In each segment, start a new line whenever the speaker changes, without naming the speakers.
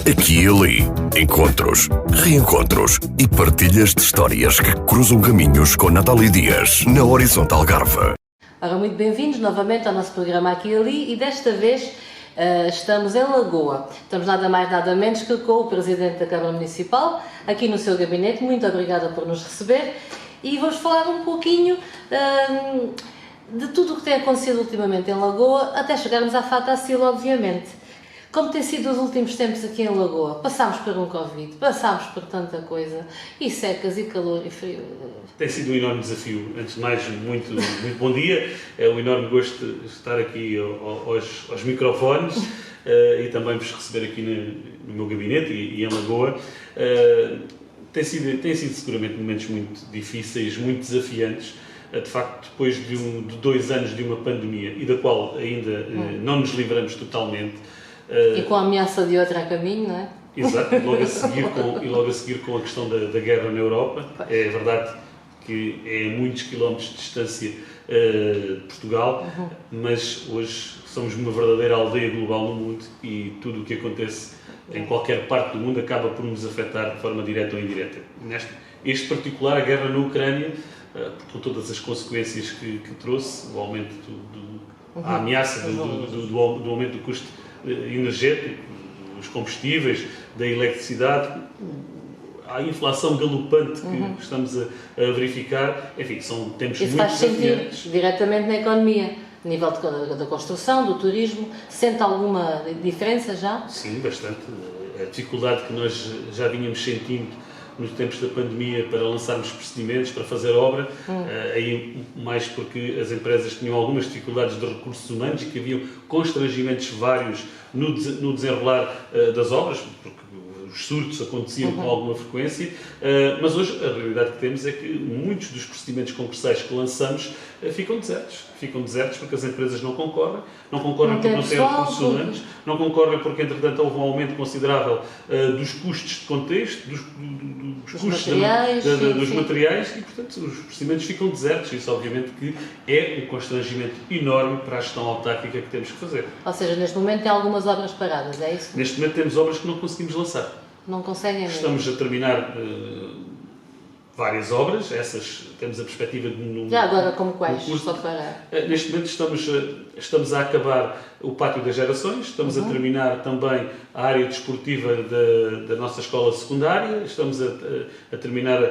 Aqui e ali, encontros, reencontros e partilhas de histórias que cruzam caminhos com Natália Dias, na Horizonte Algarve.
Ora, muito bem-vindos novamente ao nosso programa Aqui e Ali, e desta vez estamos em Lagoa. Estamos nada mais nada menos que com o Presidente da Câmara Municipal, aqui no seu gabinete. Muito obrigada por nos receber e vamos falar um pouquinho de tudo o que tem acontecido ultimamente em Lagoa, até chegarmos à Fata Acil, obviamente. Como tem sido os últimos tempos aqui em Lagoa? Passámos por um Covid, passámos por tanta coisa, e secas, e calor, e frio.
Tem sido um enorme desafio. Antes de mais, muito bom dia. É um enorme gosto de estar aqui aos microfones e também vos receber aqui no meu gabinete e em Lagoa. Tem sido seguramente momentos muito difíceis, muito desafiantes. De facto, depois de 2 anos de uma pandemia e da qual ainda não nos livramos totalmente.
E com a ameaça de outra a caminho, não é?
Exato, e logo a seguir com a questão da guerra na Europa. É verdade que é a muitos quilómetros de distância de Portugal, mas hoje somos uma verdadeira aldeia global no mundo e tudo o que acontece em qualquer parte do mundo acaba por nos afetar de forma direta ou indireta. Este particular, a guerra na Ucrânia, com todas as consequências que trouxe, o aumento a ameaça do aumento do custo energético, dos combustíveis, da eletricidade, a inflação galopante que estamos a verificar, enfim, são tempos muito desafiantes.
Isso faz sentido diretamente na economia, a nível da construção, do turismo. Sente alguma diferença já?
Sim, bastante. A dificuldade que nós já vínhamos sentindo nos tempos da pandemia para lançarmos procedimentos, para fazer obra, aí mais porque as empresas tinham algumas dificuldades de recursos humanos e que haviam constrangimentos vários no desenrolar das obras, porque os surtos aconteciam com alguma frequência, mas hoje a realidade que temos é que muitos dos procedimentos concursais que lançamos ficam desertos porque as empresas não concorrem porque não têm recursos humanos, não concorrem porque entretanto houve um aumento considerável dos custos de contexto, dos custos dos materiais e portanto os procedimentos ficam desertos. Isso obviamente que é um constrangimento enorme para a gestão autárquica que temos que fazer.
Ou seja, neste momento tem algumas obras paradas, é isso?
Neste momento temos obras que não conseguimos lançar.
Não conseguem mesmo.
Estamos a terminar várias obras, essas temos a perspectiva de...
Já agora como quais? Só para...
Neste momento estamos a acabar o Pátio das Gerações, estamos a terminar também a área desportiva da nossa escola secundária, estamos a terminar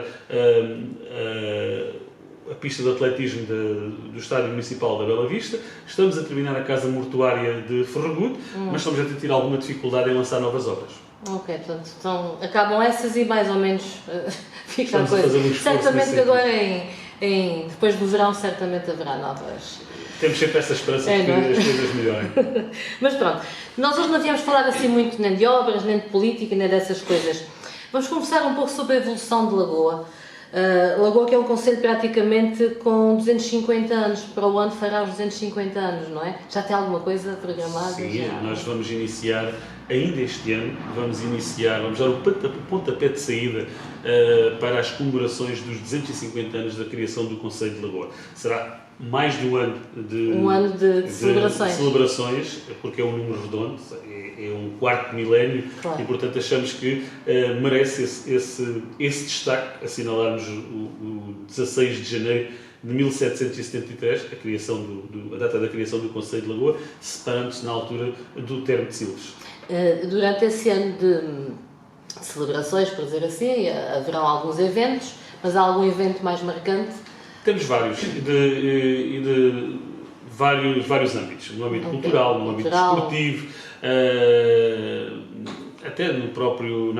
a pista de atletismo do Estádio Municipal da Bela Vista, estamos a terminar a Casa Mortuária de Ferragudo, mas estamos a ter alguma dificuldade em lançar novas obras.
Ok, portanto, então, acabam essas e mais ou menos fica a coisa. Certamente que agora, depois do verão, certamente haverá novas.
Temos sempre essa esperança de que as coisas melhorem.
Mas pronto, nós hoje não viemos falar assim muito nem de obras, nem de política, nem dessas coisas. Vamos conversar um pouco sobre a evolução de Lagoa. Lagoa que é um concelho praticamente com 250 anos, para o ano fará os 250 anos, não é? Já tem alguma coisa programada?
Sim, nós vamos iniciar, ainda este ano, vamos dar o pontapé de saída para as comemorações dos 250 anos da criação do Concelho de Lagoa. Será mais de um ano de celebrações, porque é um número redondo, é um quarto milénio, claro. E portanto achamos que merece esse destaque, assinalarmos o 16 de janeiro de 1773, a data da criação do Concelho de Lagoa, separando-se na altura do termo de Silves.
Durante esse ano de celebrações, por dizer assim, haverão alguns eventos, mas há algum evento mais marcante?
Temos vários, de vários âmbitos, no âmbito cultural, no âmbito desportivo, até na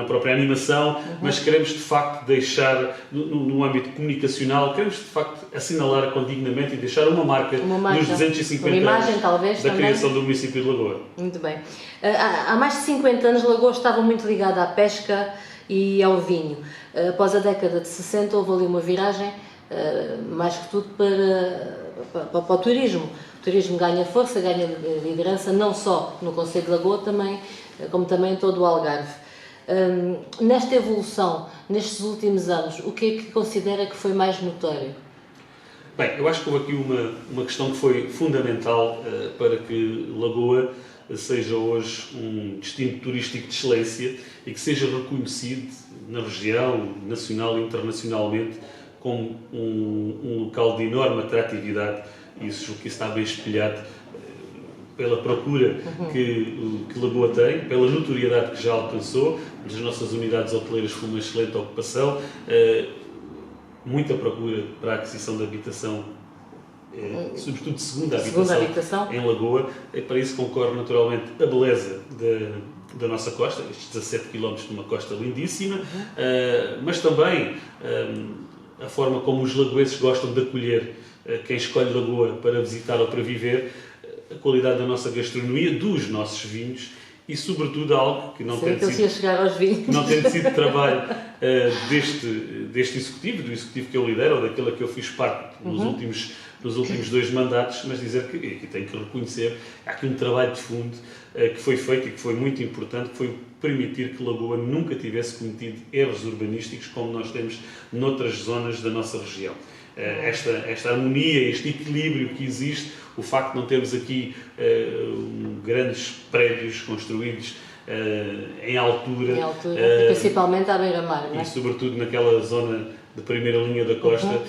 própria animação, mas queremos de facto deixar, no âmbito comunicacional, queremos de facto assinalar condignamente e deixar uma marca nos 250 anos da criação do município de Lagoa.
Muito bem. Há mais de 50 anos Lagoa estava muito ligada à pesca e ao vinho. Após a década de 60 houve ali uma viragem, mais que tudo para o turismo. O turismo ganha força, ganha liderança, não só no Concelho de Lagoa, como também em todo o Algarve. Nesta evolução, nestes últimos anos, o que é que considera que foi mais notório?
Bem, eu acho que houve aqui uma questão que foi fundamental para que Lagoa seja hoje um destino turístico de excelência e que seja reconhecido na região, nacional e internacionalmente, como um local de enorme atratividade, e isso julgo que está bem espelhado pela procura que Lagoa tem, pela notoriedade que já alcançou. As nossas unidades hoteleiras com uma excelente ocupação, muita procura para a aquisição de habitação, sobretudo de segunda habitação em Lagoa. Para isso concorre naturalmente a beleza da nossa costa, estes 17 km de uma costa lindíssima, mas também a forma como os lagoenses gostam de acolher quem escolhe Lagoa para visitar ou para viver, a qualidade da nossa gastronomia, dos nossos vinhos e, sobretudo, algo que não tem sido trabalho deste executivo, do executivo que eu lidero, ou daquele que eu fiz parte nos últimos 2 mandatos, mas dizer que aqui tenho que reconhecer, há aqui um trabalho de fundo que foi feito e que foi muito importante, que foi permitir que Lagoa nunca tivesse cometido erros urbanísticos como nós temos noutras zonas da nossa região. Esta harmonia, este equilíbrio que existe, o facto de não termos aqui grandes prédios construídos em altura,
principalmente à beira-mar, não é?
E sobretudo naquela zona de primeira linha da costa,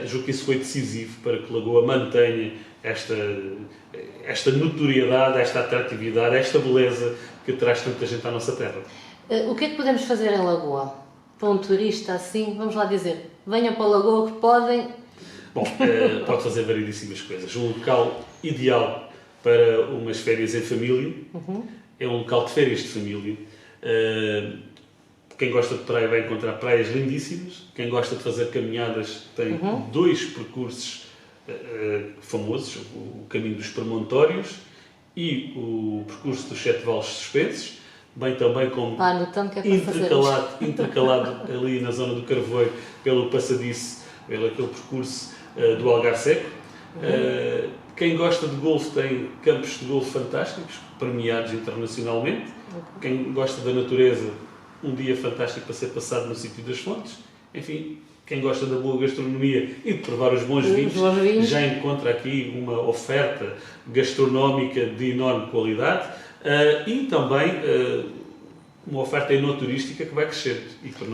julgo que isso foi decisivo para que Lagoa mantenha esta notoriedade, esta atratividade, esta beleza que traz tanta gente à nossa terra.
O que é que podemos fazer em Lagoa? Para um turista assim, vamos lá dizer, venham para Lagoa que podem...
Bom, pode fazer variedíssimas coisas. Um local ideal para umas férias em família, é um local de férias de família. Quem gosta de praia vai encontrar praias lindíssimas. Quem gosta de fazer caminhadas tem 2 percursos famosos, o caminho dos Promontórios e o percurso dos 7 Vales Suspensos, bem também como intercalado ali na zona do Carvoeiro pelo passadiço, pelo aquele percurso do Algar Seco. Quem gosta de golfe tem campos de golfe fantásticos, premiados internacionalmente. Quem gosta da natureza, um dia fantástico para ser passado no sítio das Fontes. Enfim, quem gosta da boa gastronomia e de provar os bons vinhos, já encontra aqui uma oferta gastronómica de enorme qualidade e também uma oferta enoturística que vai crescer.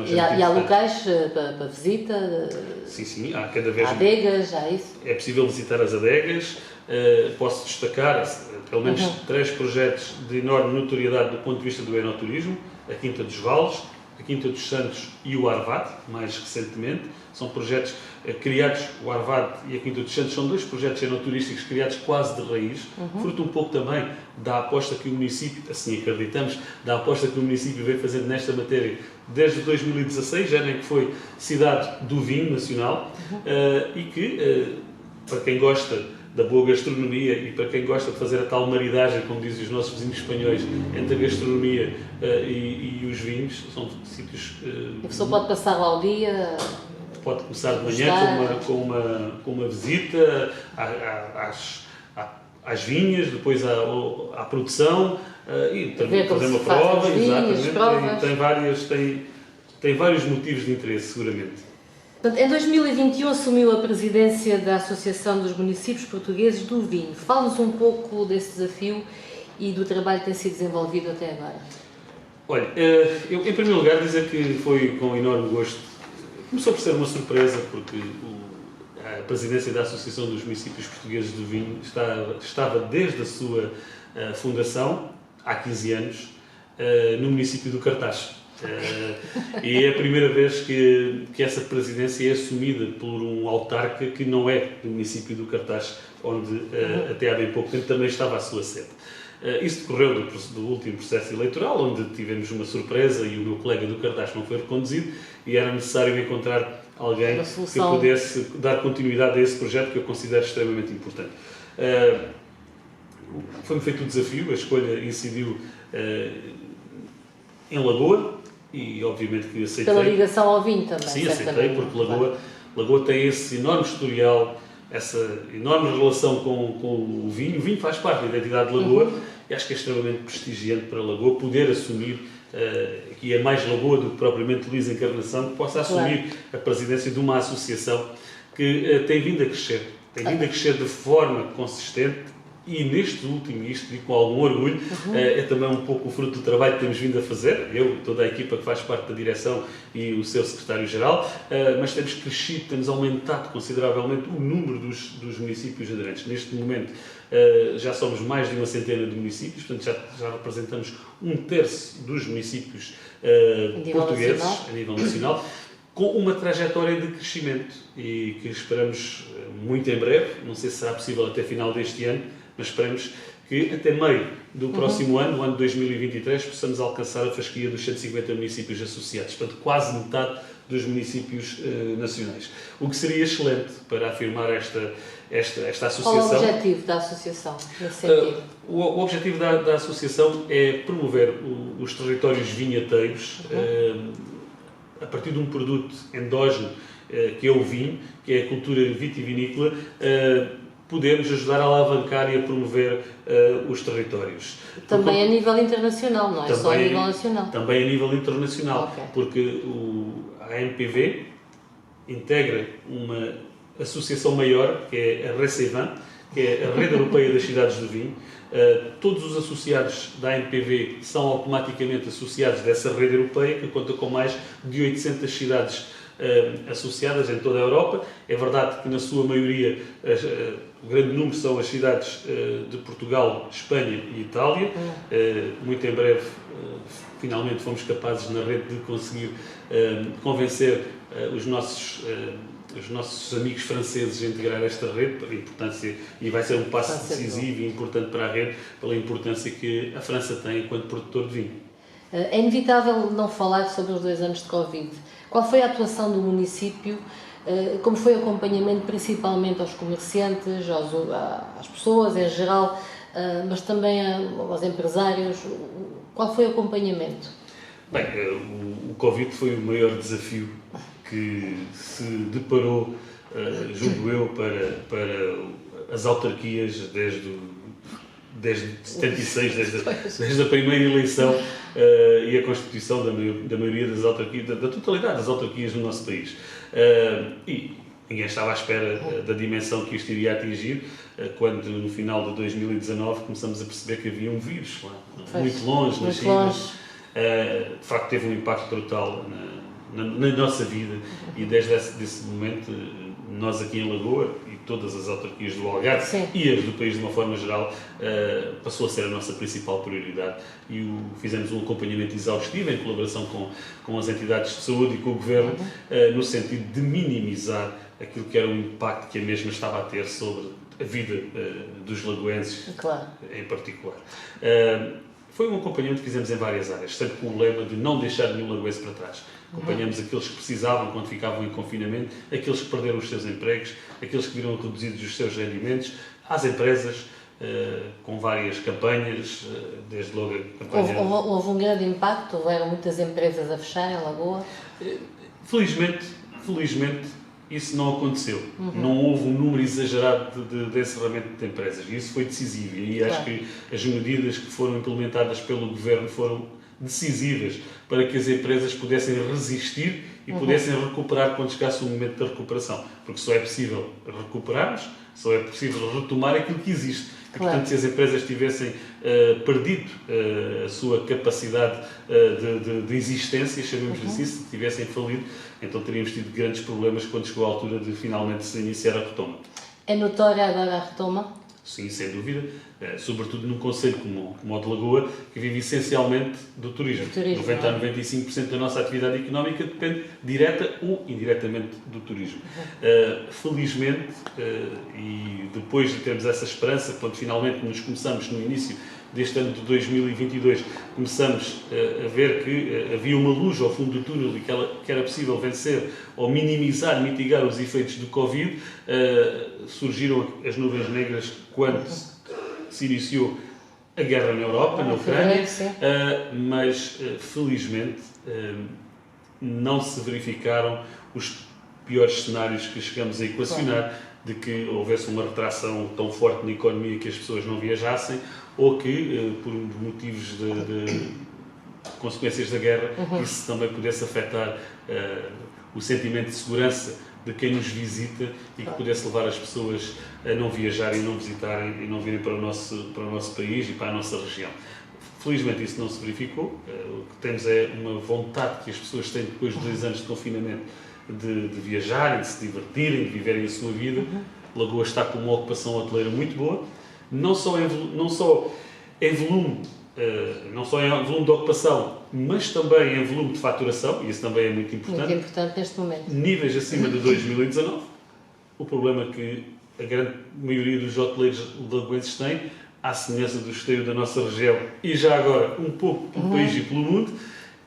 E há locais para visita?
Sim, há cada vez mais.
Adegas, há isso?
É possível visitar as adegas. Posso destacar pelo menos 3 projetos de enorme notoriedade do ponto de vista do enoturismo: a Quinta dos Vales, a Quinta dos Santos e o Arvade, mais recentemente. São projetos criados, o Arvade e a Quinta dos Santos são 2 projetos enoturísticos criados quase de raiz, fruto um pouco também da aposta que o município, assim acreditamos, da aposta que o município vem fazendo nesta matéria desde 2016, ano em que foi cidade do vinho nacional, e que, para quem gosta da boa gastronomia e para quem gosta de fazer a tal maridagem, como dizem os nossos vizinhos espanhóis, entre a gastronomia e os vinhos, são sítios...
A pessoa pode passar lá o dia...
Pode começar de manhã com uma visita às vinhas, depois à produção e fazer uma prova. Exatamente. Tem vários motivos de interesse, seguramente.
Em 2021 assumiu a presidência da Associação dos Municípios Portugueses do Vinho. Fale-nos um pouco desse desafio e do trabalho que tem sido desenvolvido até agora.
Olha, eu em primeiro lugar dizer que foi com enorme gosto. Começou por ser uma surpresa, porque a presidência da Associação dos Municípios Portugueses do Vinho estava desde a sua fundação, há 15 anos, no município do Cartaz. E é a primeira vez que essa presidência é assumida por um autarca que não é do município do Cartaz, onde até há bem pouco tempo também estava a sua sede. Isso decorreu do último processo eleitoral, onde tivemos uma surpresa e o meu colega do Cartaz não foi reconduzido e era necessário encontrar alguém que pudesse dar continuidade a esse projeto que eu considero extremamente importante. Foi-me feito o desafio, a escolha incidiu em Lagoa e obviamente que aceitei.
Pela ligação ao vinho também.
Sim, aceitei, porque Lagoa tem esse enorme historial, essa enorme relação com o vinho. O vinho faz parte da identidade de Lagoa e acho que é extremamente prestigiante para Lagoa poder assumir, que é mais Lagoa do que propriamente Luís Encarnação, que possa assumir a presidência de uma associação que tem vindo a crescer. Tem vindo a crescer de forma consistente e neste último, isto digo com algum orgulho, é também um pouco o fruto do trabalho que temos vindo a fazer, eu e toda a equipa que faz parte da direção e o seu secretário-geral, mas temos crescido, temos aumentado consideravelmente o número dos municípios aderentes. Neste momento já somos mais de uma centena de municípios, portanto já representamos um terço dos municípios portugueses a nível nacional, com uma trajetória de crescimento e que esperamos muito em breve, não sei se será possível até final deste ano, mas esperamos que até meio do próximo ano, o ano de 2023, possamos alcançar a fasquia dos 150 municípios associados, portanto quase metade dos municípios nacionais. O que seria excelente para afirmar esta associação.
Qual é o objetivo da associação, nesse sentido?
O objetivo da associação é promover os territórios vinheteiros a partir de um produto endógeno, que é o vinho, que é a cultura vitivinícola. Podemos ajudar a alavancar e a promover os territórios.
Também a nível internacional, não é só a nível nacional?
Também a nível internacional, porque a ANPV integra uma associação maior, que é a RECEVAN, que é a Rede Europeia das Cidades do Vinho. Todos os associados da ANPV são automaticamente associados dessa rede europeia, que conta com mais de 800 cidades associadas em toda a Europa. É verdade que na sua maioria o grande número são as cidades de Portugal, Espanha e Itália. Muito em breve finalmente fomos capazes na rede de conseguir convencer os nossos amigos franceses a integrar esta rede, pela importância, e vai ser um passo decisivo e importante para a rede, pela importância que a França tem enquanto produtor de vinho.
É inevitável não falar sobre os 2 anos de Covid. Qual foi a atuação do município? Como foi o acompanhamento, principalmente aos comerciantes, às pessoas em geral, mas também aos empresários? Qual foi o acompanhamento?
Bem, o Covid foi o maior desafio que se deparou, julgo eu, para as autarquias desde 76, desde a primeira eleição e a constituição da maioria das autarquias, da totalidade das autarquias no nosso país. E ninguém estava à espera da dimensão que isto iria atingir, quando no final de 2019 começamos a perceber que havia um vírus lá, muito longe, na China. De facto teve um impacto brutal na nossa vida, e desde esse momento nós aqui em Lagoa e todas as autarquias do Algarve e as do país de uma forma geral passou a ser a nossa principal prioridade, e fizemos um acompanhamento exaustivo em colaboração com as entidades de saúde e com o Governo, no sentido de minimizar aquilo que era o impacto que a mesma estava a ter sobre a vida dos lagoenses, em particular. Foi um acompanhamento que fizemos em várias áreas, sempre com o lema de não deixar nenhum lagoense para trás. Acompanhamos aqueles que precisavam quando ficavam em confinamento, aqueles que perderam os seus empregos, aqueles que viram reduzidos os seus rendimentos, às empresas, com várias campanhas, desde logo a campanha...
Houve um grande impacto? Houveram muitas empresas a fechar em Lagoa?
Felizmente, isso não aconteceu. Não houve um número exagerado de encerramento de empresas, e isso foi decisivo. E acho que as medidas que foram implementadas pelo Governo foram decisivas para que as empresas pudessem resistir e pudessem recuperar quando chegasse o momento da recuperação. Porque só é possível recuperarmos, só é possível retomar aquilo que existe. E, portanto, se as empresas tivessem perdido a sua capacidade de existência, chamemos assim, se tivessem falido, então teríamos tido grandes problemas quando chegou a altura de finalmente se iniciar a retoma.
É notória agora a retoma?
Sim, sem dúvida, sobretudo num concelho como o de Lagoa, que vive essencialmente do turismo. 90 a 95% da nossa atividade económica depende direta ou indiretamente do turismo. Felizmente, e depois de termos essa esperança, quando finalmente nos começamos no início deste ano de 2022, começamos a ver que havia uma luz ao fundo do túnel e que era possível vencer ou minimizar, mitigar os efeitos do Covid. Surgiram as nuvens negras quando se iniciou a guerra na Europa, na Ucrânia, mas felizmente não se verificaram os piores cenários que chegamos a equacionar, de que houvesse uma retração tão forte na economia que as pessoas não viajassem, ou que, por motivos consequências da guerra, isso também pudesse afetar o sentimento de segurança de quem nos visita e que pudesse levar as pessoas a não viajarem, não visitarem e não virem para o nosso país e para a nossa região. Felizmente isso não se verificou. O que temos é uma vontade que as pessoas têm depois de 2 anos de confinamento de viajarem, de se divertirem, de viverem a sua vida. Lagoa está com uma ocupação hoteleira muito boa, não só em volume de ocupação, mas também em volume de faturação, e isso também é muito importante.
Muito importante neste momento.
Níveis acima de 2019. O problema que a grande maioria dos hoteleiros lagoenses têm, à semelhança do esteio da nossa região e já agora um pouco pelo país e pelo mundo,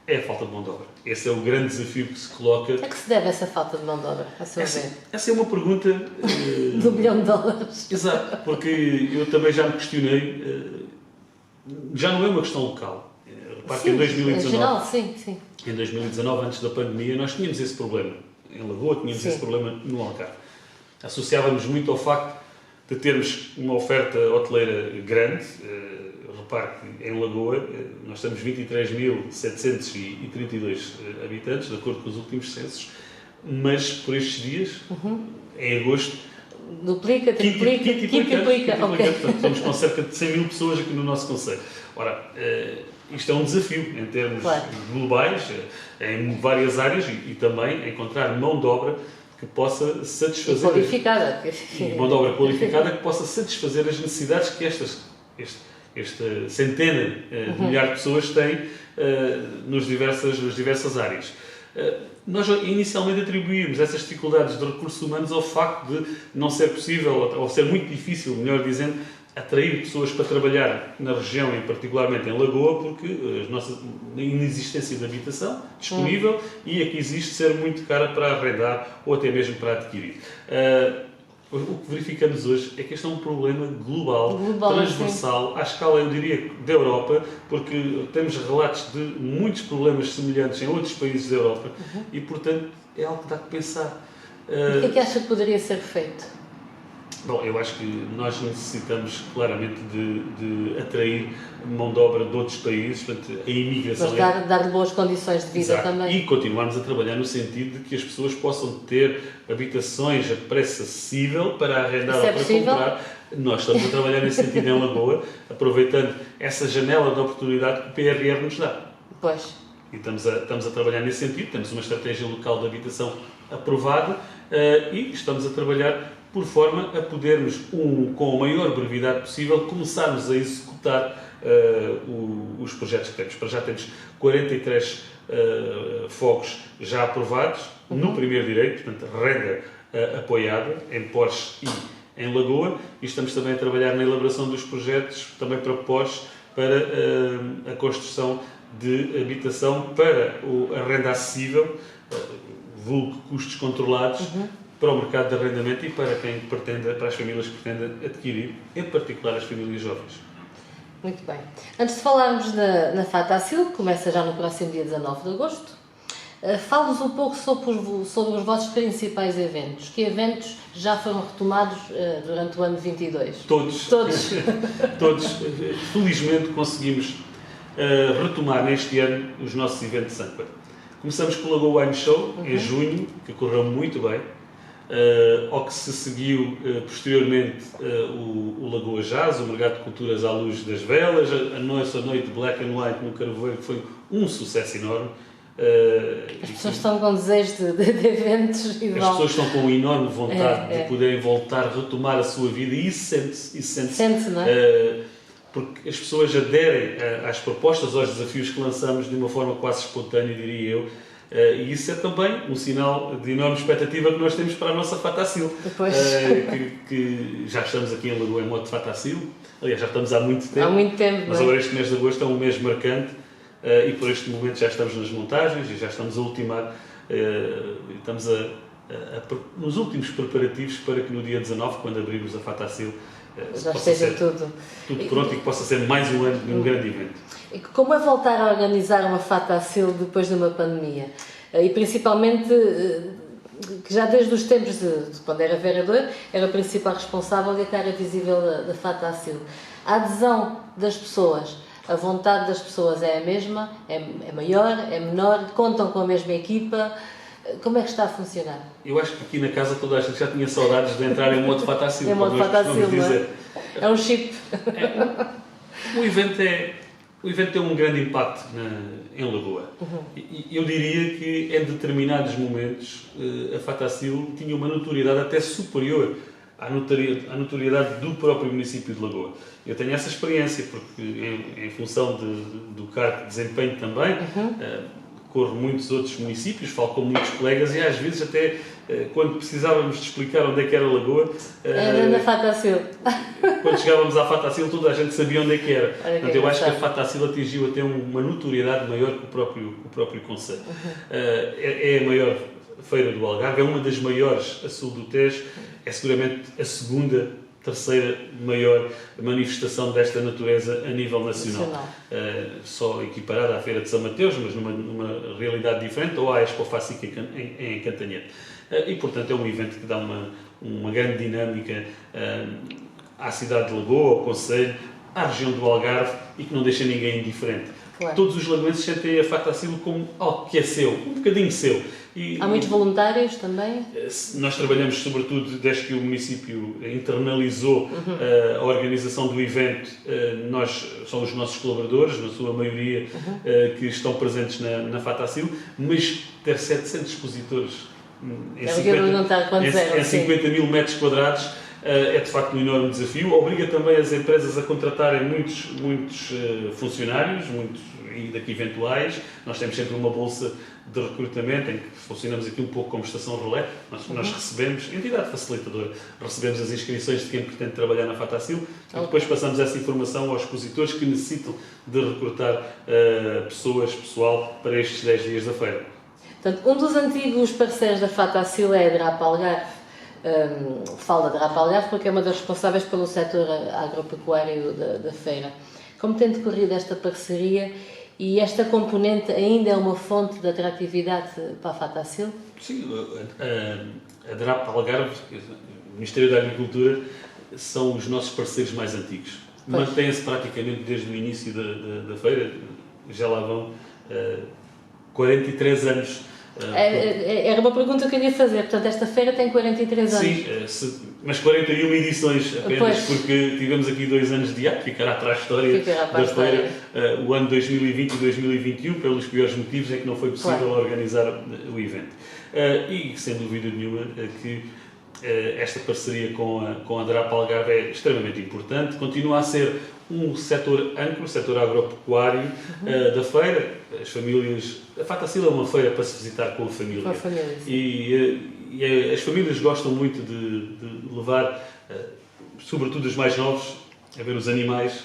é a falta de mão de obra. Esse é o grande desafio que se coloca.
A que se deve essa falta de mão de obra, a seu ver?
Essa é uma pergunta...
De $1 milhão.
Exato, porque eu também já me questionei, já não é uma questão local. Repare que em 2019,
em geral, sim.
Em 2019, antes da pandemia, nós tínhamos esse problema. Em Lagoa tínhamos esse problema no Algarve. Associávamos muito ao facto de termos uma oferta hoteleira grande. Repare que em Lagoa nós temos 23.732 habitantes, de acordo com os últimos censos, mas por estes dias, em agosto,
duplica.
Ok. Portanto, estamos com cerca de 100 mil pessoas aqui no nosso concelho. Ora, isto é um desafio em termos globais, em várias áreas e também encontrar mão de obra que possa satisfazer...
Qualificada.
Mão de obra qualificada que possa satisfazer as necessidades que esta centena de milhares de pessoas têm nas diversas áreas. Nós inicialmente atribuímos essas dificuldades de recursos humanos ao facto de não ser possível, ou ser muito difícil, melhor dizendo, atrair pessoas para trabalhar na região, e particularmente em Lagoa, porque a inexistência de habitação disponível e a que existe ser muito cara para arrendar ou até mesmo para adquirir. O que verificamos hoje é que este é um problema global transversal, à escala, eu diria, da Europa, porque temos relatos de muitos problemas semelhantes em outros países da Europa e, portanto, é algo que dá que pensar.
O que é que acha que poderia ser feito?
Bom, eu acho que nós necessitamos claramente de atrair mão de obra de outros países, portanto, a imigração...
Mas dar boas condições de vida também.
E continuarmos a trabalhar no sentido de que as pessoas possam ter habitações a preço acessível para arrendar ou para comprar. Nós estamos a trabalhar nesse sentido em Lagoa, aproveitando essa janela de oportunidade que o PRR nos dá.
Pois.
E estamos a trabalhar nesse sentido, temos uma estratégia local de habitação aprovada e estamos a trabalhar por forma a podermos, com a maior brevidade possível, começarmos a executar os projetos que temos. Para já temos 43 fogos já aprovados, no primeiro direito, portanto, renda apoiada, em Porches e em Lagoa, e estamos também a trabalhar na elaboração dos projetos, também para Porches, para a construção de habitação para a renda acessível, vulgo custos controlados, para o mercado de arrendamento e para as famílias que pretendem adquirir, em particular as famílias jovens.
Muito bem. Antes de falarmos na Fatacil, que começa já no próximo dia 19 de agosto, fale-nos um pouco sobre os vossos principais eventos. Que eventos já foram retomados durante o ano 22?
Todos. Felizmente conseguimos retomar neste ano os nossos eventos de âncora. Começamos com o Lagoa Wine Show, em junho, que correu muito bem. Ao que se seguiu posteriormente o Lagoa Jazz, o Mercado de Culturas à luz das velas, a noite Black and White no Carvoeiro, que foi um sucesso enorme.
As pessoas estão com desejo de eventos e
as pessoas estão com uma enorme vontade de poderem voltar a retomar a sua vida e isso sente-se,
não é?
Porque as pessoas aderem às propostas, aos desafios que lançamos de uma forma quase espontânea, diria eu. E isso é também um sinal de enorme expectativa que nós temos para a nossa Fatacil. Que já estamos aqui em Lagoa em modo de Fatacil. Aliás, já estamos há muito tempo. Mas agora este mês de agosto é um mês marcante e por este momento já estamos nas montagens e já estamos a ultimar. Estamos nos últimos preparativos para que no dia 19, quando abrirmos a Fatacil,
já esteja tudo
pronto e que possa ser mais um ano de um grande evento.
E como é voltar a organizar uma Fatacil depois de uma pandemia? E principalmente, que já desde os tempos de quando era vereador, era o principal responsável e a cara visível da Fatacil. A adesão das pessoas A vontade das pessoas é a mesma? É maior? É menor? Contam com a mesma equipa? Como é que está a funcionar?
Eu acho que aqui na casa toda a gente já tinha saudades de entrar em modo Fatacil.
Em modo Fatacil, não é? É um chip.
O evento tem um grande impacto em Lagoa. Eu diria que em determinados momentos a Fatacil tinha uma notoriedade até superior à notoriedade do próprio município de Lagoa. Eu tenho essa experiência porque em função do cargo de desempenho também, corro muitos outros municípios, falo com muitos colegas e às vezes até quando precisávamos de explicar onde é que era Lagoa...
Era na Fatacil.
Quando chegávamos à Fatacil toda a gente sabia onde é que era. Portanto, eu acho que a Fatacil atingiu até uma notoriedade maior que o próprio concelho. É a maior feira do Algarve, é uma das maiores a sul do Tejo, é seguramente a segunda, terceira maior manifestação desta natureza a nível nacional. Só equiparada à Feira de São Mateus, mas numa realidade diferente, ou à Expo Facica em Cantanhete. E, portanto, é um evento que dá uma grande dinâmica à cidade de Lagoa, ao concelho, à região do Algarve e que não deixa ninguém indiferente. Claro. Todos os lagoenses sentem a Fatacil como algo que é seu, um bocadinho seu.
Há muitos voluntários também?
Nós trabalhamos, sobretudo, desde que o município internalizou a organização do evento, são os nossos colaboradores, na sua maioria, que estão presentes na Fatacil, mas ter 700 expositores em 50 mil metros quadrados é de facto um enorme desafio. Obriga também as empresas a contratarem muitos funcionários, e daqui eventuais. Nós temos sempre uma bolsa de recrutamento em que funcionamos aqui um pouco como estação relé. Nós recebemos, entidade facilitadora, recebemos as inscrições de quem pretende trabalhar na Fatacil e depois passamos essa informação aos expositores que necessitam de recrutar pessoal para estes 10 dias da feira.
Portanto, um dos antigos parceiros da Fatacil é a DRAP Algarve. Falo da DRAP Algarve porque é uma das responsáveis pelo setor agropecuário da feira. Como tem decorrido esta parceria e esta componente ainda é uma fonte de atratividade para a Fatacil?
Sim, a DRAP Algarve, o Ministério da Agricultura, são os nossos parceiros mais antigos. Mantêm-se praticamente desde o início da feira, já lá vão 43 anos.
Era uma pergunta que eu ia fazer. Portanto, esta feira tem 43 anos.
Sim, mas 41 edições apenas, porque tivemos aqui 2 anos de hiato, ficará para a história da feira. O ano 2020 e 2021, pelos piores motivos, é que não foi possível organizar o evento. E, sem dúvida nenhuma, que esta parceria com a DRAP Algarve é extremamente importante. Continua a ser um setor âncora, o setor agropecuário da feira. As famílias... A Fatacil é uma feira para se visitar com a família. E as famílias gostam muito de levar, sobretudo os mais novos, a ver os animais.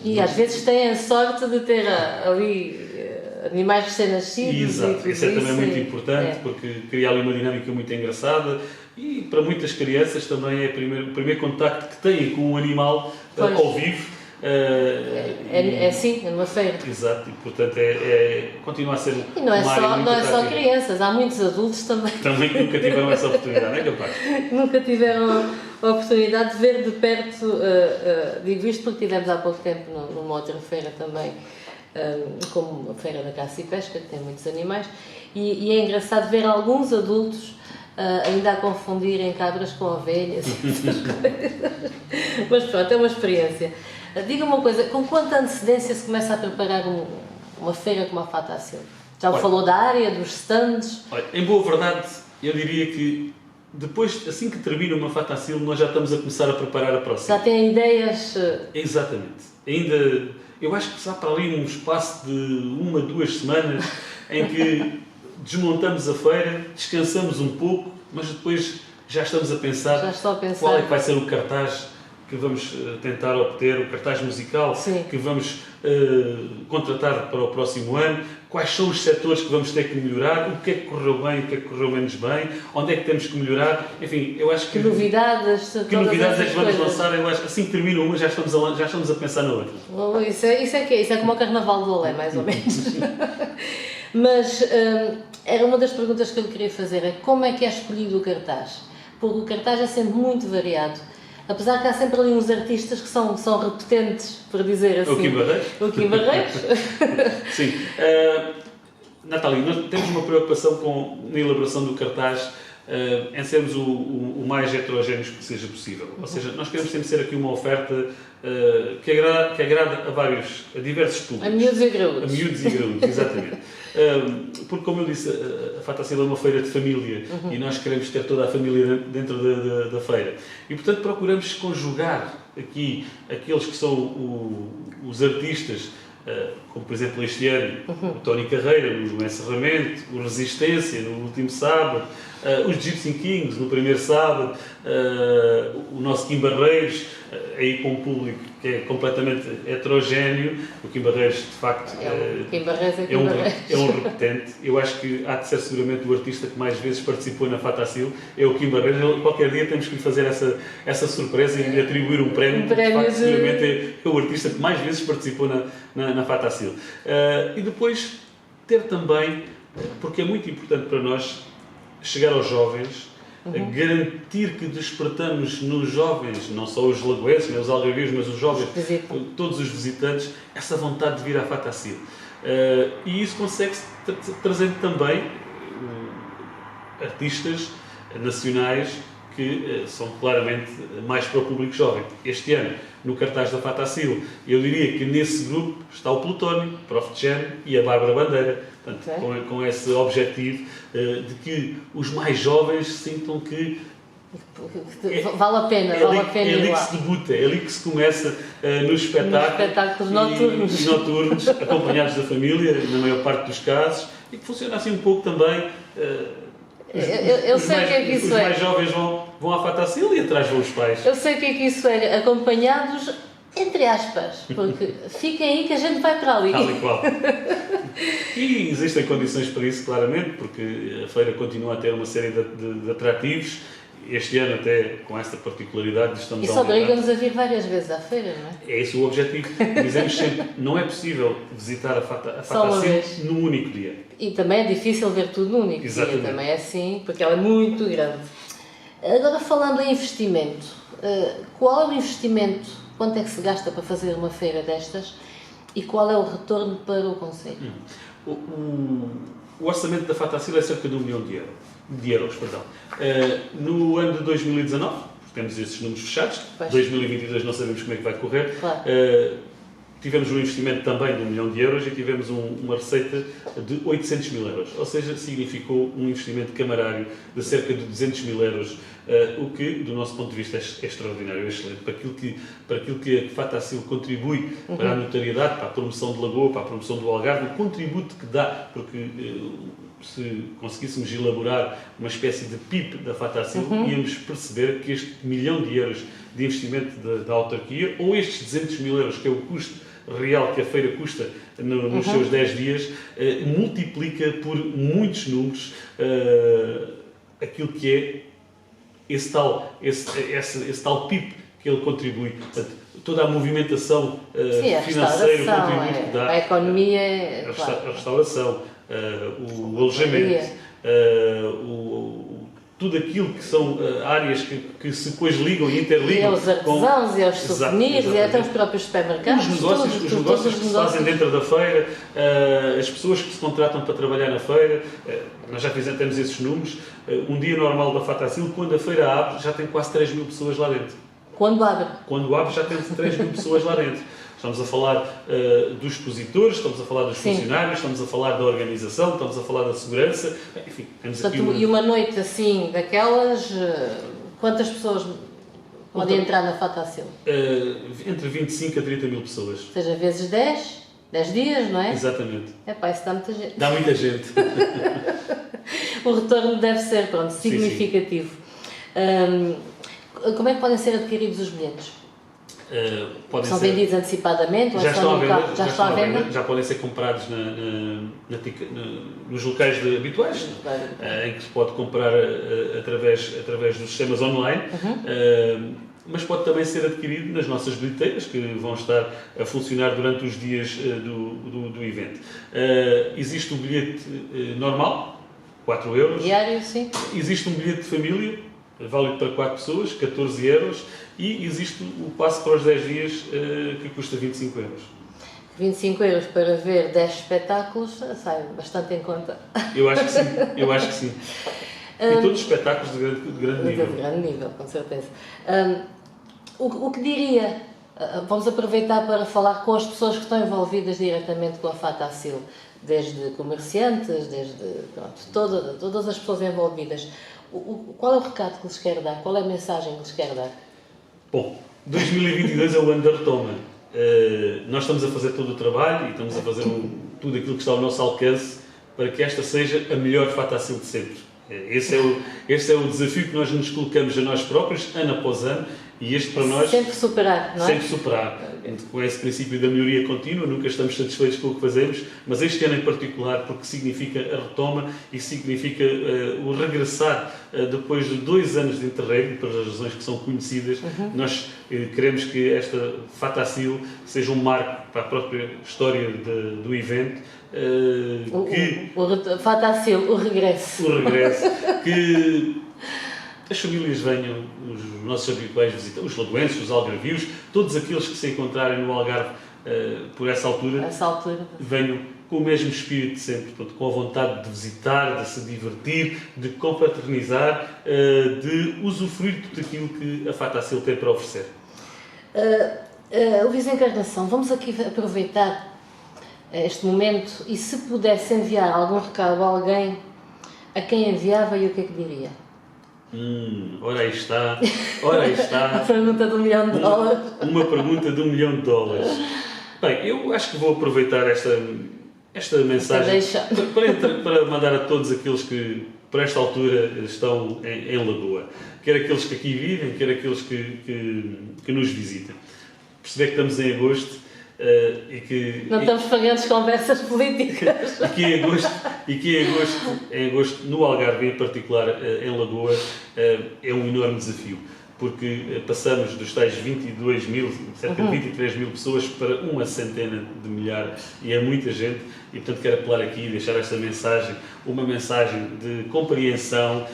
E às vezes têm a sorte de ter ali animais recém-nascidos.
Exato, isso é também muito importante, porque cria ali uma dinâmica muito engraçada. E para muitas crianças também é o primeiro contacto que têm com um animal ao vivo.
Sim, é numa feira.
Exato, e portanto continua a ser
e não é só crianças, há muitos adultos também.
Também que nunca tiveram essa oportunidade, não é capaz?
Nunca tiveram a oportunidade de ver de perto, digo isto porque tivemos há pouco tempo numa outra feira também, como a feira da caça e pesca, que tem muitos animais, e é engraçado ver alguns adultos ainda a confundirem cabras com ovelhas. Mas pronto, é uma experiência. Diga-me uma coisa, com quanta antecedência se começa a preparar uma feira como a Fatacil? Já falou da área, dos stands?
Olha, em boa verdade, eu diria que depois, assim que termina uma Fatacil, nós já estamos a começar a preparar a próxima.
Já têm ideias?
Exatamente. Ainda, eu acho que está para ali um espaço de 1 a 2 semanas em que desmontamos a feira, descansamos um pouco, mas depois já estamos a pensar, qual é que vai ser o cartaz que vamos tentar obter, o cartaz musical que vamos contratar para o próximo ano, quais são os setores que vamos ter que melhorar, o que é que correu bem, o que é que correu menos bem, onde é que temos que melhorar, enfim, eu acho que...
Que novidades é
que vamos lançar, eu acho que assim que termina uma já estamos a pensar na outra.
Isso é como o Carnaval do Olé, mais ou menos. Mas era uma das perguntas que eu lhe queria fazer, é como é que é escolhido o cartaz? Porque o cartaz é sempre muito variado. Apesar que há sempre ali uns artistas que são repetentes, por dizer assim.
O Kim Barreiros.
O Kim Barreiros.
Sim. Natália, nós temos uma preocupação na elaboração do cartaz em sermos o mais heterogéneos que seja possível. Ou seja, nós queremos sempre ser aqui uma oferta que agrada a diversos públicos.
A miúdos e graúdos.
A miúdos e graúdos, exatamente. Porque, como eu disse, a Fatacil é uma feira de família e nós queremos ter toda a família dentro da feira. E, portanto, procuramos conjugar aqui aqueles que são os artistas, como por exemplo este ano, o Tony Carreira no encerramento, o Resistência no último sábado, os Gypsy Kings no primeiro sábado, o nosso Kim Barreiros, aí com um público que é completamente heterogéneo. O Kim Barreiros, de facto, é um repetente. Eu acho que há de ser seguramente o artista que mais vezes participou na Fatacil, é o Kim Barreiros. Qualquer dia temos que lhe fazer essa surpresa e lhe atribuir um prémio, porque de facto seguramente é o artista que mais vezes participou na Fatacil. E depois ter também, porque é muito importante para nós chegar aos jovens, garantir que despertamos nos jovens, não só os lagoenses, nem os algarvios, mas os jovens, todos os visitantes, essa vontade de vir à Fatacil. E isso consegue-se trazendo também artistas nacionais que são claramente mais para o público jovem. Este ano, no cartaz da Fatacil, eu diria que nesse grupo está o Plutónio, Prof. Chen e a Bárbara Bandeira. Portanto, com esse objetivo de que os mais jovens sintam que
vale a pena
é ali que se debuta, é ali que se começa nos espetáculos noturnos, acompanhados da família, na maior parte dos casos, e que funciona assim um pouco também.
Eu sei o que é que isso é.
Os mais jovens vão à Fatacil e atrás vão os pais.
Eu sei o que é que isso é, acompanhados, entre aspas, porque fiquem aí que a gente vai para ali.
Tal e qual. E existem condições para isso, claramente, porque a feira continua a ter uma série de atrativos. Este ano, até com esta particularidade, estamos
Isso obriga-nos a vir várias vezes à feira, não é?
É esse o objetivo. Dizemos sempre, não é possível visitar a Fatacil num único dia.
E também é difícil ver tudo num único dia, também é assim, porque ela é muito grande. Agora, falando em investimento, qual é o investimento, quanto é que se gasta para fazer uma feira destas e qual é o retorno para o concelho?
O orçamento da Fatacil é cerca de 1 milhão de euros. No ano de 2019, temos esses números fechados, 2022 não sabemos como é que vai correr,
claro.
Tivemos um investimento também de 1 milhão de euros e tivemos uma receita de 800 mil euros, ou seja, significou um investimento camarário de cerca de 200 mil euros, o que, do nosso ponto de vista, é extraordinário, é excelente. Para aquilo que a Fatacil contribui para a notariedade, para a promoção de Lagoa, para a promoção do Algarve, o contributo que dá, porque se conseguíssemos elaborar uma espécie de PIB da Fatacil, íamos perceber que este 1 milhão de euros de investimento da autarquia, ou estes 200 mil euros, que é o custo real que a feira custa nos seus 10 dias, multiplica por muitos números aquilo que é esse tal PIB que ele contribui. Portanto, toda a movimentação financeira, o contributo que dá,
a economia,
a restauração, o alojamento, tudo aquilo que são áreas que se depois ligam e interligam.
E aos artesãos, e aos souvenirs, e até os próprios supermercados.
Os negócios que se fazem dentro da feira, as pessoas que se contratam para trabalhar na feira, nós já temos esses números. Um dia normal da Fatacil, quando a feira abre, já tem quase 3 mil pessoas lá dentro.
Quando abre?
Quando abre, já tem 3 mil pessoas lá dentro. Estamos a falar dos expositores, estamos a falar dos funcionários, estamos a falar da organização, estamos a falar da segurança, enfim, temos aqui
E uma noite assim, daquelas, quantas pessoas podem entrar na Fatacil?
Entre 25 a 30 mil pessoas.
Ou seja, vezes 10 dias, não é?
Exatamente.
Epá, isso dá muita gente.
Dá muita gente.
O retorno deve ser, significativo. Sim. Como é que podem ser adquiridos os bilhetes? São vendidos antecipadamente?
Já estão à venda. Já podem ser comprados nos locais habituais, em que se pode comprar através dos sistemas online, mas pode também ser adquirido nas nossas bilheteiras, que vão estar a funcionar durante os dias do evento. Existe o bilhete normal, 4 euros.
Diário, sim.
Existe um bilhete de família, válido para 4 pessoas, 14 euros, e existe o passe para os 10 dias, que custa 25 euros.
25 euros para ver 10 espetáculos sai bastante em conta.
Eu acho que sim, eu acho que sim. E todos os espetáculos de grande nível.
De grande nível, com certeza. O que diria, vamos aproveitar para falar com as pessoas que estão envolvidas diretamente com a Fatacil, desde comerciantes, desde todas as pessoas envolvidas. Qual é o recado que lhes quer dar? Qual é a mensagem que lhes quer dar?
Bom, 2022 é o ano da retoma. Nós estamos a fazer todo o trabalho e estamos a fazer tudo aquilo que está ao nosso alcance para que esta seja a melhor Fatacil de sempre. Esse é o desafio que nós nos colocamos a nós próprios, ano após ano, e este para nós...
Sempre superar, não é?
Sempre superar. Okay. Com esse princípio da melhoria contínua, nunca estamos satisfeitos com o que fazemos, mas este ano em particular, porque significa a retoma e significa o regressar depois de 2 anos de interregno, pelas razões que são conhecidas, nós queremos que esta Fatacil seja um marco para a própria história do evento,
Fatacil, o regresso.
O regresso, que as famílias venham, os nossos habituais visitantes, os lagoenses, os algarvios, todos aqueles que se encontrarem no Algarve por essa altura, venham com o mesmo espírito de sempre, portanto, com a vontade de visitar, de se divertir, de confraternizar, de usufruir de tudo aquilo que a Fatacil tem para oferecer.
Luís Encarnação, vamos aqui aproveitar este momento e se pudesse enviar algum recado a alguém, a quem enviava e o que é que diria?
Ora aí está, ora aí está.
A pergunta de $1 milhão.
Uma pergunta de $1 milhão. Bem, eu acho que vou aproveitar esta mensagem para mandar a todos aqueles que, por esta altura, estão em Lagoa. Quer aqueles que aqui vivem, quer aqueles que nos visitam. Perceber que estamos em agosto.
Não estamos para grandes conversas políticas.
E que em agosto, no Algarve, em particular em Lagoa, é um enorme desafio, porque passamos dos tais 22 mil, cerca de 23 mil pessoas para uma centena de milhares, e é muita gente, e portanto quero apelar aqui e deixar esta mensagem, uma mensagem de compreensão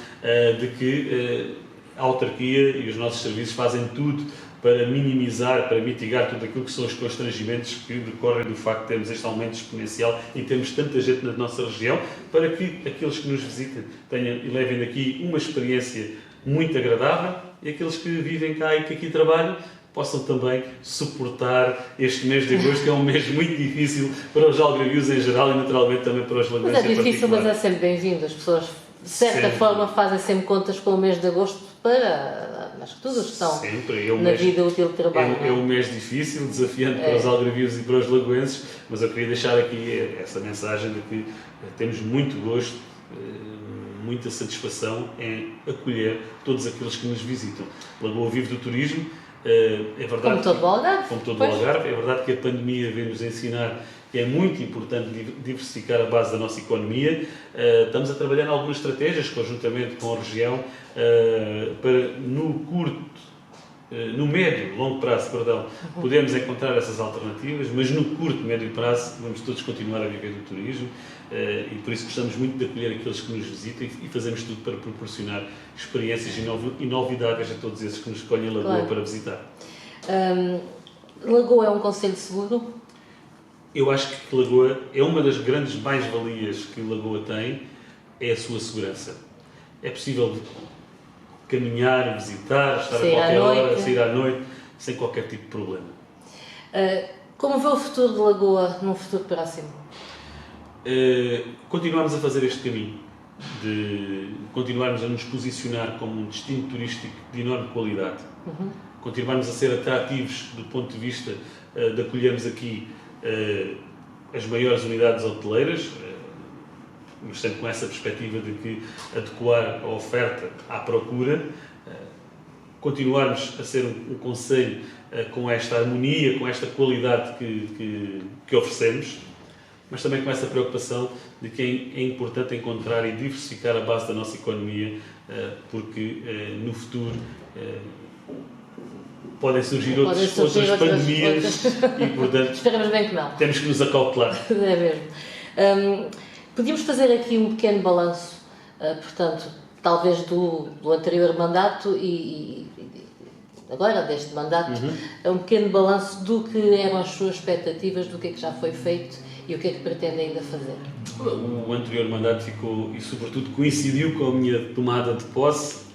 de que a autarquia e os nossos serviços fazem tudo para minimizar, para mitigar tudo aquilo que são os constrangimentos que decorrem do facto de termos este aumento exponencial e termos tanta gente na nossa região, para que aqueles que nos visitem tenham e levem daqui uma experiência muito agradável e aqueles que vivem cá e que aqui trabalham possam também suportar este mês de agosto, que é um mês muito difícil para os algarvios em geral e naturalmente também para os lagoenses em particular.
Mas é difícil, mas é sempre bem-vindo. As pessoas, de certa forma, fazem sempre contas com o mês de agosto para as que todos estão na vida útil de trabalho.
É um mês difícil, desafiante para os algarvios e para os lagoenses, mas eu queria deixar aqui essa mensagem de que temos muito gosto, muita satisfação em acolher todos aqueles que nos visitam. Lagoa vive do turismo, é verdade.
Como todo o Algarve.
Como todo o Algarve. É verdade que a pandemia veio-nos ensinar que é muito importante diversificar a base da nossa economia. Estamos a trabalhar em algumas estratégias, conjuntamente com a região, para no médio, longo prazo, podermos encontrar essas alternativas, mas no curto, médio prazo, vamos todos continuar a viver do turismo e por isso gostamos muito de acolher aqueles que nos visitam e fazemos tudo para proporcionar experiências inovidáveis a todos esses que nos escolhem a Lagoa para visitar.
Lagoa é um concelho seguro?
Eu acho que Lagoa é uma das grandes mais-valias que Lagoa tem, é a sua segurança. É possível caminhar, visitar, estar a qualquer hora, sair à noite, sem qualquer tipo de problema.
Como vê o futuro de Lagoa num futuro próximo?
Continuamos a fazer este caminho, de continuarmos a nos posicionar como um destino turístico de enorme qualidade, continuarmos a ser atrativos do ponto de vista de acolhermos aqui as maiores unidades hoteleiras, mas sempre com essa perspectiva de que adequar a oferta à procura, continuarmos a ser um concelho com esta harmonia, com esta qualidade que oferecemos, mas também com essa preocupação de que é importante encontrar e diversificar a base da nossa economia, porque no futuro podem surgir outras pandemias e, portanto,
esperamos bem que não.
Temos que nos acautelar.
É mesmo. Podíamos fazer aqui um pequeno balanço, portanto, talvez do anterior mandato e agora deste mandato, é um pequeno balanço do que eram as suas expectativas, do que é que já foi feito e o que é que pretende ainda fazer.
O anterior mandato ficou, e sobretudo coincidiu com a minha tomada de posse,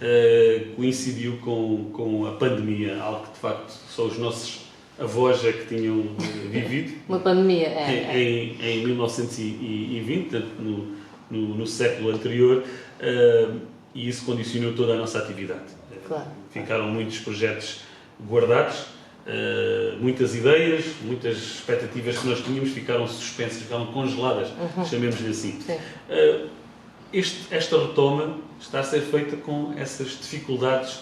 coincidiu com a pandemia, algo que de facto só os nossos avós é que tinham vivido.
Uma pandemia,
em 1920, portanto, no século anterior, e isso condicionou toda a nossa atividade.
Claro.
Ficaram muitos projetos guardados, muitas ideias, muitas expectativas que nós tínhamos ficaram suspensas, ficaram congeladas, chamemos-lhe assim. Esta retoma está a ser feita com essas dificuldades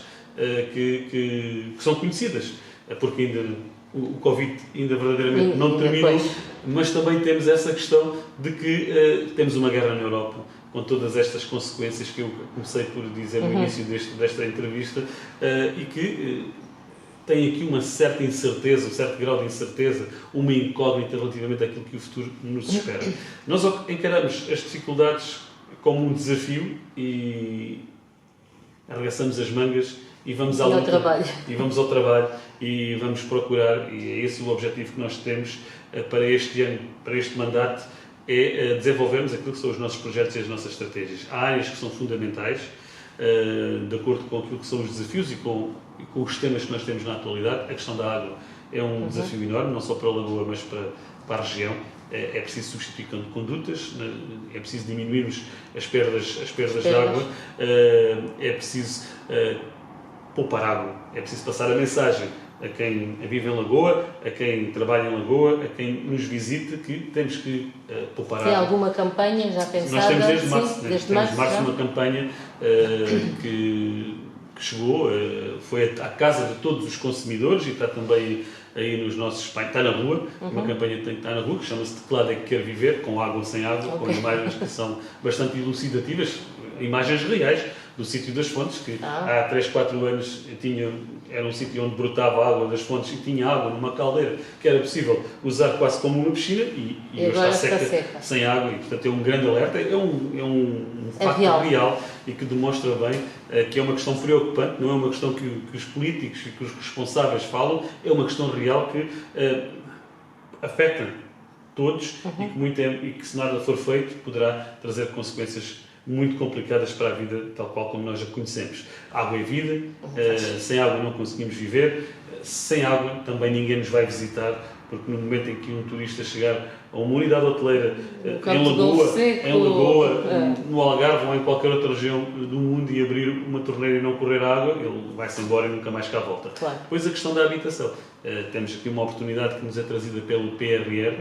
que são conhecidas, porque ainda o Covid ainda verdadeiramente não terminou, mas também temos essa questão de que temos uma guerra na Europa, com todas estas consequências que eu comecei por dizer no início desta entrevista, e que tem aqui uma certa incerteza, um certo grau de incerteza, uma incógnita relativamente àquilo que o futuro nos espera. Nós encaramos as dificuldades como um desafio e arregaçamos as mangas e vamos à luta, e vamos ao trabalho e vamos procurar, e é esse o objetivo que nós temos para este ano, para este mandato, é desenvolvermos aquilo que são os nossos projetos e as nossas estratégias. Há áreas que são fundamentais, de acordo com aquilo que são os desafios e com os temas que nós temos na atualidade. A questão da água é um desafio enorme, não só para a Lagoa, mas para a região. É preciso substituir condutas, é preciso diminuirmos as perdas de água, é preciso poupar água, é preciso passar a mensagem a quem vive em Lagoa, a quem trabalha em Lagoa, a quem nos visita, que temos que poupar água.
Tem alguma campanha já pensada?
Nós temos desde março,
desde março
uma campanha que chegou, foi à casa de todos os consumidores e está também aí nos nossos... Está na rua, uma campanha que está na rua, que chama-se Teclado é que quer viver, com água ou sem água, com imagens que são bastante elucidativas, imagens reais do sítio das fontes, que há 3, 4 anos era um sítio onde brotava água das fontes e tinha água numa caldeira que era possível usar quase como uma piscina e hoje está seca, sem água, e portanto é um grande alerta, é um facto real e que demonstra bem que é uma questão preocupante, não é uma questão que os políticos e que os responsáveis falam, é uma questão real que afeta todos e que se nada for feito poderá trazer consequências muito complicadas para a vida tal qual como nós a conhecemos. Água é vida, sem água não conseguimos viver, sem água também ninguém nos vai visitar, porque no momento em que um turista chegar a uma unidade hoteleira em Lagoa, no Algarve ou em qualquer outra região do mundo e abrir uma torneira e não correr água, ele vai-se embora e nunca mais cá volta.
Claro.
Depois a questão da habitação. Temos aqui uma oportunidade que nos é trazida pelo PRR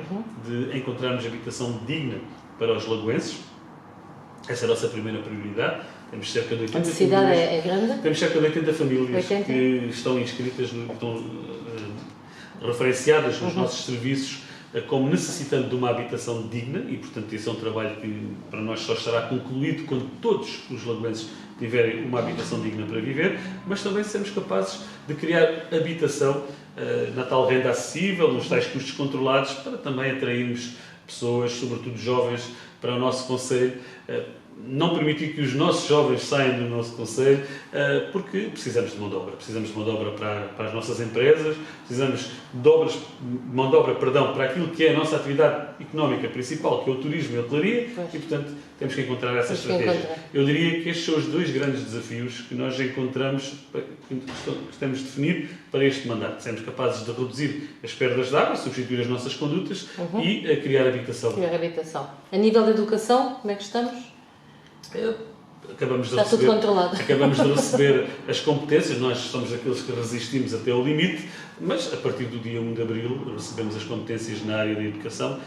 de encontrarmos habitação digna para os lagoenses. Essa é a nossa primeira prioridade. Temos cerca de 80 famílias. A
cidade é grande?
Temos cerca de 80 famílias que estão inscritas, estão referenciadas nos nossos serviços como necessitando de uma habitação digna e, portanto, esse é um trabalho que para nós só estará concluído quando todos os lagoenses tiverem uma habitação digna para viver, mas também sermos capazes de criar habitação na tal renda acessível, nos tais custos controlados, para também atrairmos pessoas, sobretudo jovens, para o nosso concelho, não permitir que os nossos jovens saiam do nosso concelho, porque precisamos de mão de obra. Precisamos de mão de obra para as nossas empresas, precisamos de mão de obra, para aquilo que é a nossa atividade económica principal, que é o turismo e a hotelaria, e, portanto, temos que encontrar essa estratégia. Eu diria que estes são os 2 grandes desafios que nós encontramos, que temos de definir para este mandato. Sermos capazes de reduzir as perdas de água, substituir as nossas condutas e criar habitação.
A nível de educação, como é que estamos?
Está tudo controlado. Acabamos de receber as competências, nós somos aqueles que resistimos até ao limite, mas a partir do dia 1 de Abril recebemos as competências na área da educação.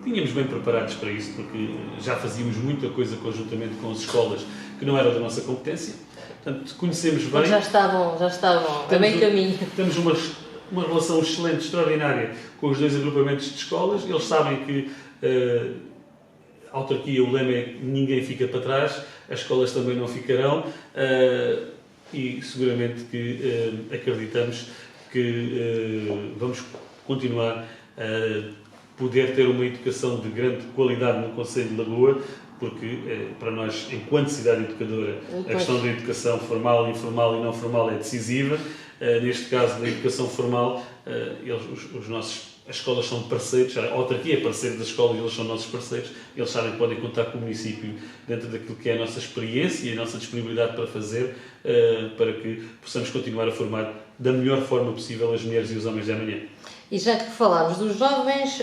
Tínhamos bem preparados para isso, porque já fazíamos muita coisa conjuntamente com as escolas que não era da nossa competência. Portanto, conhecemos bem.
Mas já estavam a meio caminho.
Temos uma relação excelente, extraordinária com os 2 agrupamentos de escolas. Eles sabem que a autarquia, o lema é ninguém fica para trás, as escolas também não ficarão e seguramente que acreditamos que vamos continuar a poder ter uma educação de grande qualidade no Concelho de Lagoa, porque para nós, enquanto cidade educadora, a questão da educação formal, informal e não formal é decisiva. Neste caso da educação formal, as escolas são parceiros, a autarquia é parceiro das escolas, eles são nossos parceiros, eles sabem que podem contar com o município dentro daquilo que é a nossa experiência e a nossa disponibilidade para fazer, para que possamos continuar a formar da melhor forma possível as mulheres e os homens de amanhã.
E já que falámos dos jovens,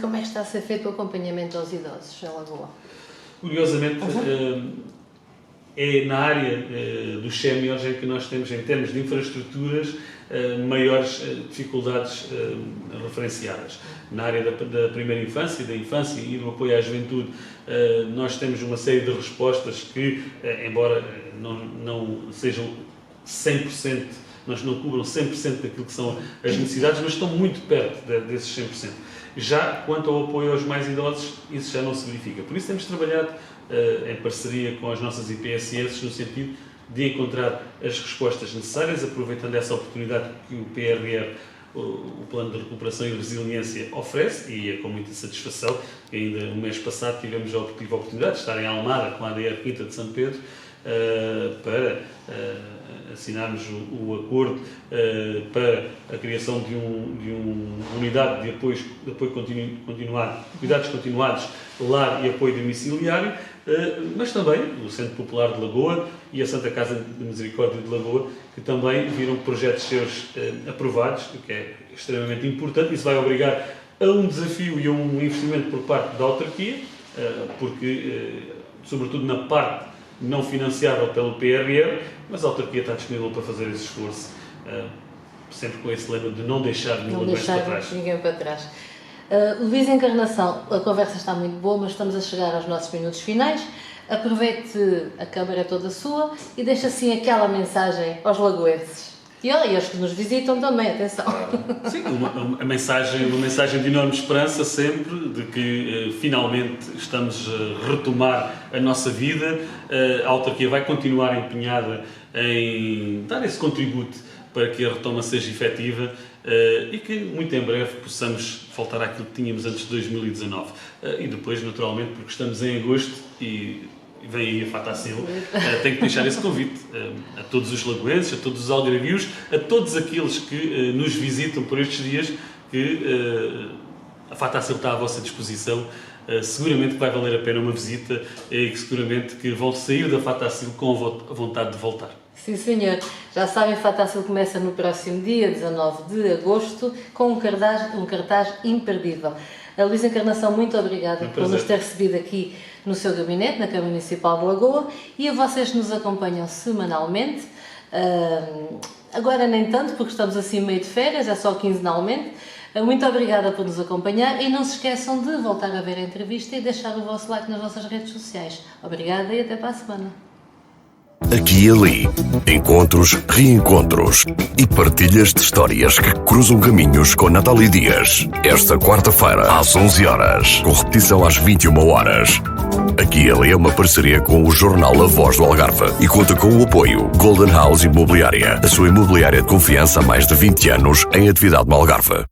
como é que está a ser feito o acompanhamento aos idosos em Lagoa?
Curiosamente, é na área dos séniores em que nós temos, em termos de infraestruturas, maiores dificuldades referenciadas. Na área da primeira infância, da infância e do apoio à juventude, nós temos uma série de respostas que, embora não sejam 100%, nós não cubram 100% daquilo que são as necessidades, mas estão muito perto desses 100%. Já quanto ao apoio aos mais idosos, isso já não se verifica. Por isso temos trabalhado em parceria com as nossas IPSS no sentido de encontrar as respostas necessárias, aproveitando essa oportunidade que o PRR, o Plano de Recuperação e Resiliência, oferece, e é com muita satisfação. Ainda no mês passado tive a oportunidade de estar em Almada com a ADR Quinta de São Pedro para assinarmos o acordo para a criação de uma unidade de apoio continuado, cuidados continuados, lar e apoio domiciliário, mas também o Centro Popular de Lagoa e a Santa Casa de Misericórdia de Lagoa, que também viram projetos seus aprovados, o que é extremamente importante. Isso vai obrigar a um desafio e a um investimento por parte da autarquia, porque, sobretudo na parte não financiável pelo PRR, mas a autarquia está disponível para fazer esse esforço, sempre com esse lema de não deixar ninguém para trás.
Luís Encarnação, a conversa está muito boa, mas estamos a chegar aos nossos minutos finais. Aproveite, a câmara é toda sua e deixe assim aquela mensagem aos lagoenses. E aos que nos visitam também, atenção.
Sim, uma mensagem de enorme esperança sempre, de que finalmente estamos a retomar a nossa vida. A autarquia vai continuar empenhada em dar esse contributo para que a retoma seja efetiva e que muito em breve possamos voltar àquilo que tínhamos antes de 2019. E depois, naturalmente, porque estamos em agosto e vem aí a Fatacil, tenho que deixar esse convite a todos os lagoenses, a todos os algarvios, a todos aqueles que nos visitam por estes dias, que a Fatacil está à vossa disposição. Seguramente que vai valer a pena uma visita e que seguramente que vão sair da Fatacil com a vontade de voltar.
Sim, senhor. Já sabem, Fatacil começa no próximo dia, 19 de agosto, com um cartaz imperdível. A Luís Encarnação, muito obrigada por nos ter recebido aqui no seu gabinete, na Câmara Municipal de Lagoa, e a vocês que nos acompanham semanalmente. Agora nem tanto, porque estamos assim meio de férias, é só quinzenalmente. Muito obrigada por nos acompanhar e não se esqueçam de voltar a ver a entrevista e deixar o vosso like nas vossas redes sociais. Obrigada e até para a semana.
Aqui e ali, encontros, reencontros e partilhas de histórias que cruzam caminhos com Natália Dias. Esta quarta-feira, às 11 horas, com repetição às 21 horas. Aqui e ali é uma parceria com o jornal A Voz do Algarve e conta com o apoio Golden House Imobiliária, a sua imobiliária de confiança há mais de 20 anos em atividade no Algarve.